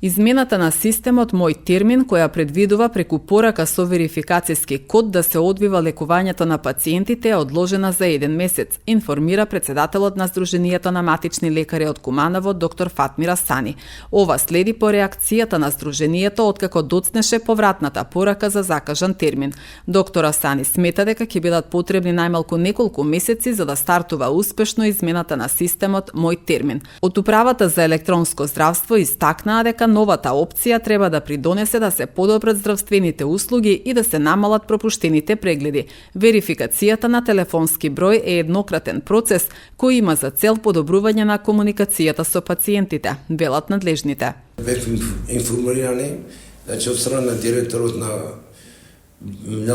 Измената на системот Мој термин, која предвидува преку порака со верификацијски код да се одвива лекувањето на пациентите, е одложена за 1 месец, информира претседателот на Сдруженијето на матични лекари од Куманово, доктор Фатмира Сани. Ова следи по реакцијата на Сдруженијето откако доцнеше повратната порака за закажан термин. Доктора Сани смета дека ќе бидат потребни најмалку неколку месеци за да стартува успешно измената на системот Мој термин. Од Управата за електронско здравство истакнаа дека новата опција треба да придонесе да се подобрат здравствените услуги и да се намалат пропуштените прегледи. Верификацијата на телефонски број е еднократен процес кој има за цел подобрување на комуникацијата со пациентите, велат надлежните. Бев информирани, значи од страна на директорот на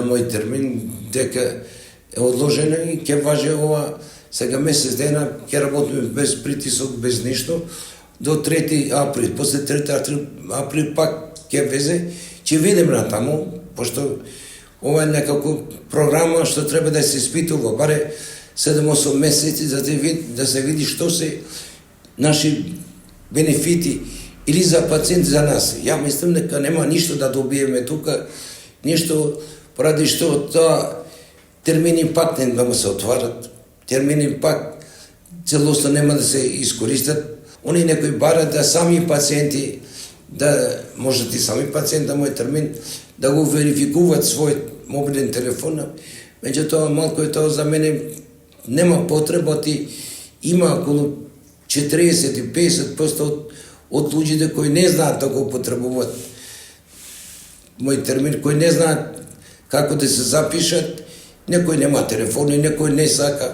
Мој термин дека е одложена и ќе важи ова сега месец дена, ќе работиме без притисок, без ништо, до 3 април. После 3 април пак ќе везе, ќе видиме на таму, пошто ова е некако програма што треба да се испитува, баре 7-8 месеци да се види што се наши бенефити или за пациент за нас. Ја мислам дека нема ништо да добиеме тука, ништо поради што тоа термини пак не да се отварат, термини пак целосно нема да се искористат. Они некои барат да сами пациенти, да можат и сами пациент да Мој термин, да го верификуваат свој мобилен телефон. Меѓутоа, малку е тоа за мене, нема потреба, ти има околу 40-50% од луѓите кои не знаат да го потребуваат Мој термин, кои не знаат како да се запишат, некој нема телефони, некој не сака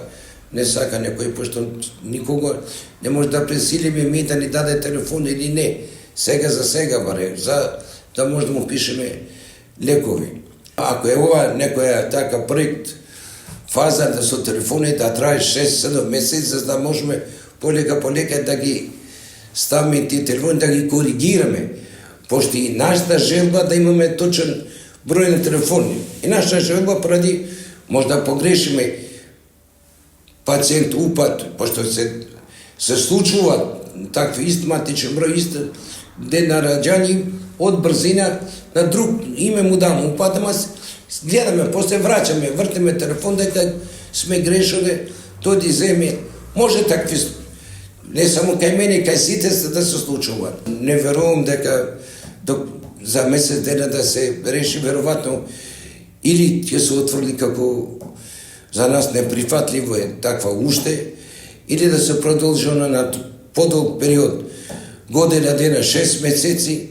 некој, пошто никога не може да пресилиме ми да ни даде телефон или не. Сега за сега баре, за да може да му пишеме лекови. Ако е ова некоја така проект, фаза да со телефони да трае 6-7 месеци, за да можеме полека да ги ставиме тие телефони, да ги коригираме. Пошто и нашата желба да имаме точен број на телефони. И нашата желба поради може да погрешиме пациент упат, пошто се случува такви истматичен број, ист ден на раѓање од брзина на друг име му дам упат, ама гледаме, после враќаме, вртиме телефон дека сме грешиле, тој да земе. Може такви, не само кај мене, кај сите да се случуваат. Не верувам дека за месец дена да се реши веројатно или ќе се отврди како за нас неприфатливо е таква уште, или да се продолжи на подолг период, година дена, 6 месеци,